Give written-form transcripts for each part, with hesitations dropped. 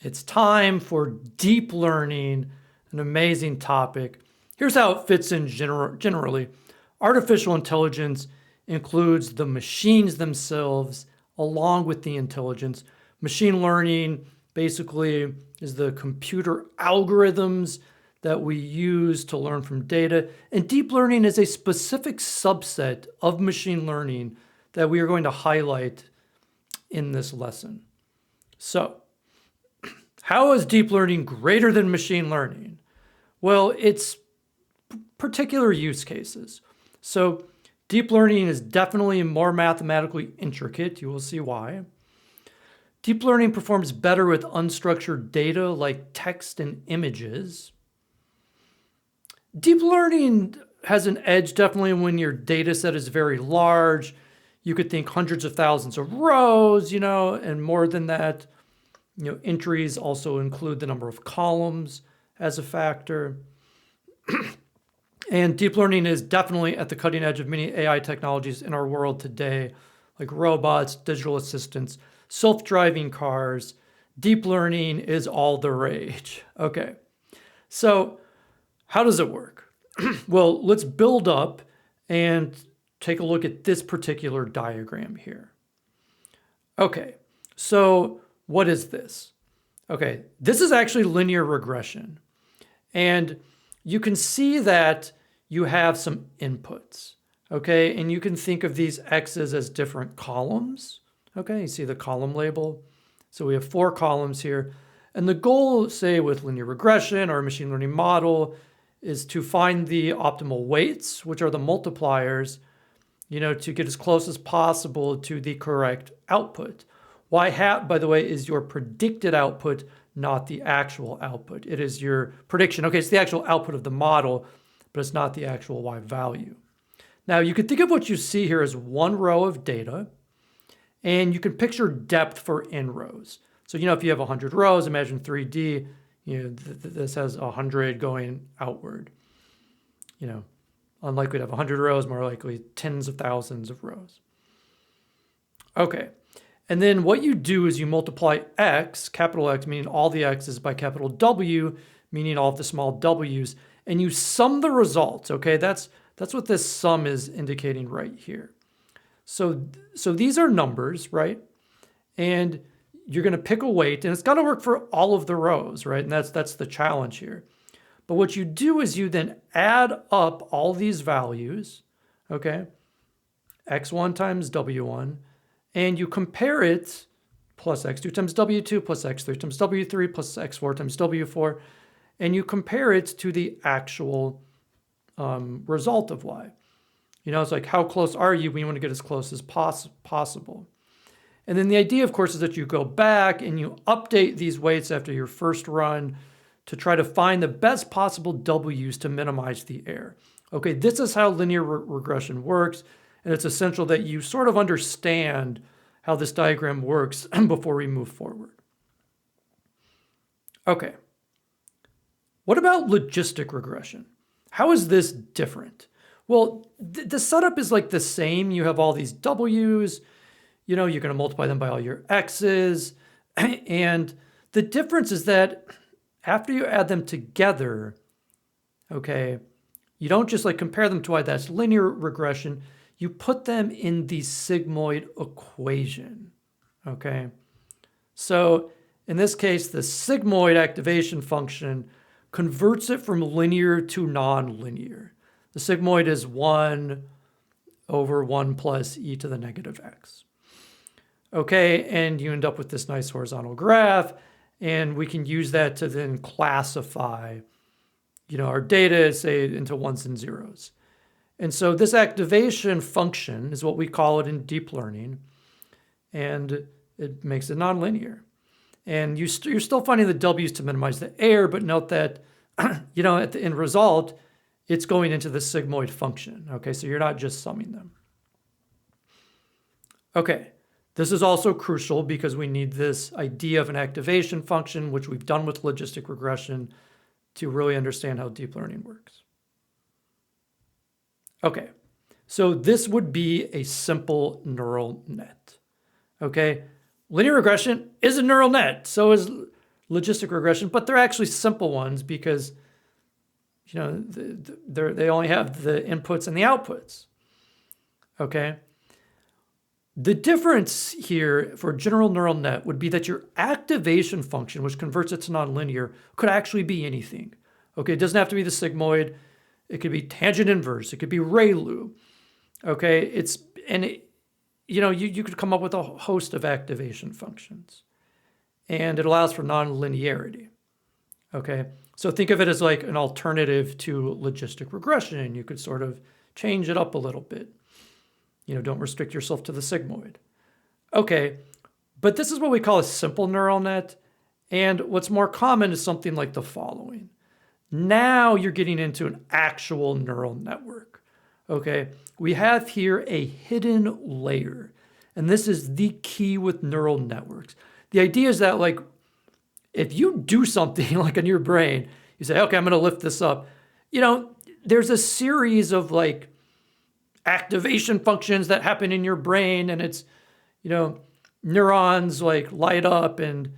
It's time for deep learning, an amazing topic. Here's how it fits in generally. Artificial intelligence includes the machines themselves along with the intelligence. Machine learning basically is the computer algorithms that we use to learn from data. And deep learning is a specific subset of machine learning that we are going to highlight in this lesson. So, how is deep learning greater than machine learning? Well, it's particular use cases. So deep learning is definitely more mathematically intricate. You will see why. Deep learning performs better with unstructured data like text and images. Deep learning has an edge definitely when your data set is very large. You could think hundreds of thousands of rows, and more than that. Entries also include the number of columns as a factor. And deep learning is definitely at the cutting edge of many AI technologies in our world today, like robots, digital assistants, self-driving cars. Deep learning is all the rage. Okay, so how does it work? Well, let's build up and take a look at this particular diagram here. Okay, so what is this? Okay, this is actually linear regression. And you can see that you have some inputs, okay? And you can think of these x's as different columns, okay? You see the column label? So we have 4 columns here. And the goal, say, with linear regression or a machine learning model is to find the optimal weights, which are the multipliers, to get as close as possible to the correct output. Y hat, by the way, is your predicted output, not the actual output. It is your prediction. Okay, it's the actual output of the model, but it's not the actual Y value. Now, you can think of what you see here as one row of data, and you can picture depth for n rows. So, if you have 100 rows, imagine 3D, this has 100 going outward. Unlikely to have 100 rows, more likely tens of thousands of rows. Okay. And then what you do is you multiply x, capital X, meaning all the x's, by capital W, meaning all of the small w's, and you sum the results, okay? That's what this sum is indicating right here. So these are numbers, right? And you're going to pick a weight, and it's got to work for all of the rows, right? And that's the challenge here. But what you do is you then add up all these values, okay? x1 times w1, and you compare it plus x2 times w2 plus x3 times w3 plus x4 times w4, and you compare it to the actual result of y. It's like, how close are you? We want to get as close as possible. And then the idea, of course, is that you go back and you update these weights after your first run to try to find the best possible w's to minimize the error. Okay, this is how linear regression works. And it's essential that you sort of understand how this diagram works before we move forward. Okay. What about logistic regression? How is this different? Well, the setup is like the same. You have all these w's, you're going to multiply them by all your x's. And the difference is that after you add them together, okay, you don't just compare them to y. That's linear regression. You put them in the sigmoid equation, okay? So in this case, the sigmoid activation function converts it from linear to nonlinear. The sigmoid is 1 over 1 plus e to the negative x. Okay, and you end up with this nice horizontal graph, and we can use that to then classify, our data, say, into ones and zeros. And so this activation function is what we call it in deep learning, and it makes it nonlinear. And you're still finding the w's to minimize the error, but note that, at the end result, it's going into the sigmoid function. Okay, so you're not just summing them. Okay, this is also crucial because we need this idea of an activation function, which we've done with logistic regression, to really understand how deep learning works. Okay, so this would be a simple neural net. Okay, linear regression is a neural net. So is logistic regression, but they're actually simple ones because they only have the inputs and the outputs. Okay. The difference here for a general neural net would be that your activation function, which converts it to nonlinear, could actually be anything. Okay, it doesn't have to be the sigmoid. It could be tangent inverse. It could be ReLU. Okay, you could come up with a host of activation functions, and it allows for nonlinearity. Okay, so think of it as like an alternative to logistic regression. You could sort of change it up a little bit. Don't restrict yourself to the sigmoid. Okay, but this is what we call a simple neural net. And what's more common is something like the following. Now you're getting into an actual neural network. Okay, we have here a hidden layer. And this is the key with neural networks. The idea is that, like, if you do something like in your brain, you say, okay, I'm going to lift this up. There's a series of like activation functions that happen in your brain, and it's, neurons like light up, and,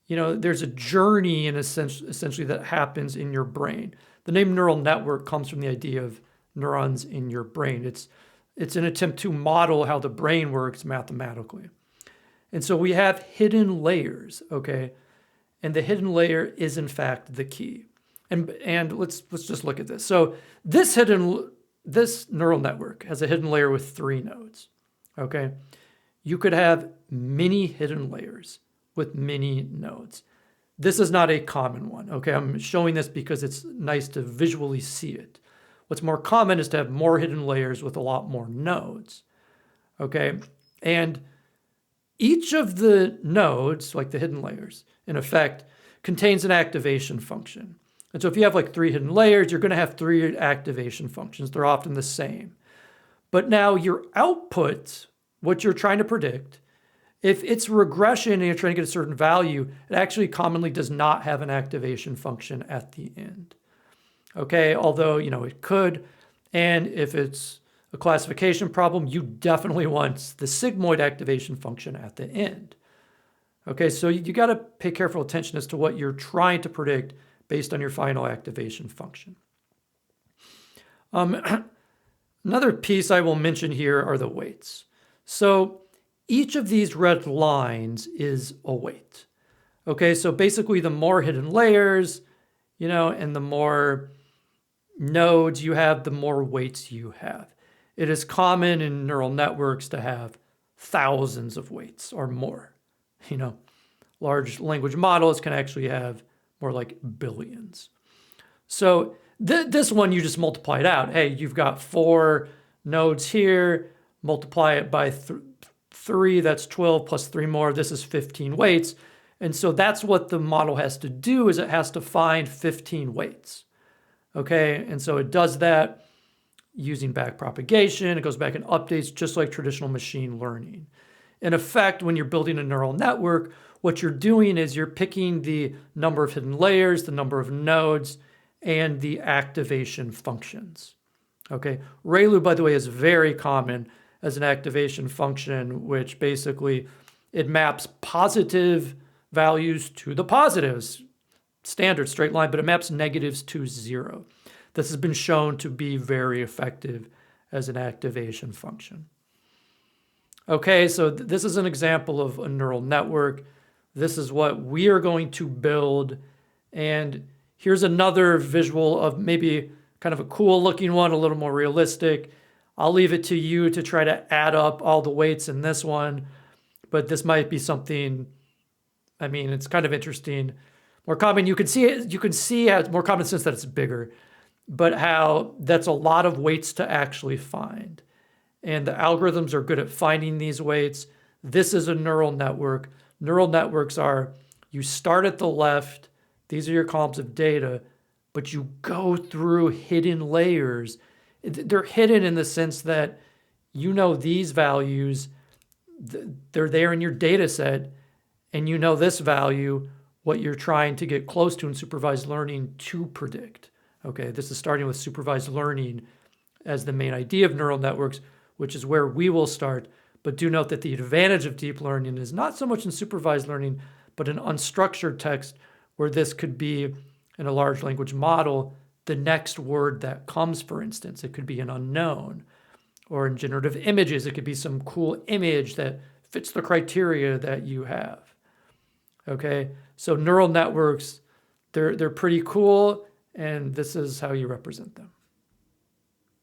there's a journey in a sense, essentially, that happens in your brain. The name neural network comes from the idea of neurons in your brain. It's an attempt to model how the brain works mathematically. And so we have hidden layers, okay? And the hidden layer is in fact the key. And let's just look at this. So this neural network has a hidden layer with 3 nodes, okay? You could have many hidden layers with many nodes. This is not a common one, okay? I'm showing this because it's nice to visually see it. What's more common is to have more hidden layers with a lot more nodes, okay? And each of the nodes, like the hidden layers, in effect, contains an activation function. And so if you have like 3 hidden layers, you're going to have 3 activation functions. They're often the same. But now your output, what you're trying to predict, if it's regression and you're trying to get a certain value, it actually commonly does not have an activation function at the end. Okay, although, it could. And if it's a classification problem, you definitely want the sigmoid activation function at the end. Okay, so you got to pay careful attention as to what you're trying to predict based on your final activation function. Another piece I will mention here are the weights. So each of these red lines is a weight. Okay, so basically the more hidden layers, and the more nodes you have, the more weights you have. It is common in neural networks to have thousands of weights or more. Large language models can actually have more like billions. So this one, you just multiply it out. Hey, you've got 4 nodes here, multiply it by 3, that's 12 plus 3 more, this is 15 weights. And so that's what the model has to do, is it has to find 15 weights. Okay, and so it does that using backpropagation. It goes back and updates just like traditional machine learning. In effect, when you're building a neural network, what you're doing is you're picking the number of hidden layers, the number of nodes, and the activation functions. Okay, ReLU, by the way, is very common as an activation function, which basically it maps positive values to the positives. Standard straight line, but it maps negatives to 0. This has been shown to be very effective as an activation function. Okay, so this is an example of a neural network. This is what we are going to build. And here's another visual of maybe kind of a cool looking one, a little more realistic. I'll leave it to you to try to add up all the weights in this one, but this might be something, it's kind of interesting. More common, you can see it's more common sense that it's bigger, but how that's a lot of weights to actually find. And the algorithms are good at finding these weights. This is a neural network. Neural networks are, you start at the left, these are your columns of data, but you go through hidden layers. They're hidden in the sense that these values, they're there in your data set, and this value, what you're trying to get close to in supervised learning to predict. Okay, this is starting with supervised learning as the main idea of neural networks, which is where we will start. But do note that the advantage of deep learning is not so much in supervised learning, but in unstructured text, where this could be in a large language model, the next word that comes, for instance. It could be an unknown. Or in generative images, it could be some cool image that fits the criteria that you have. Okay, so neural networks, they're pretty cool, and this is how you represent them.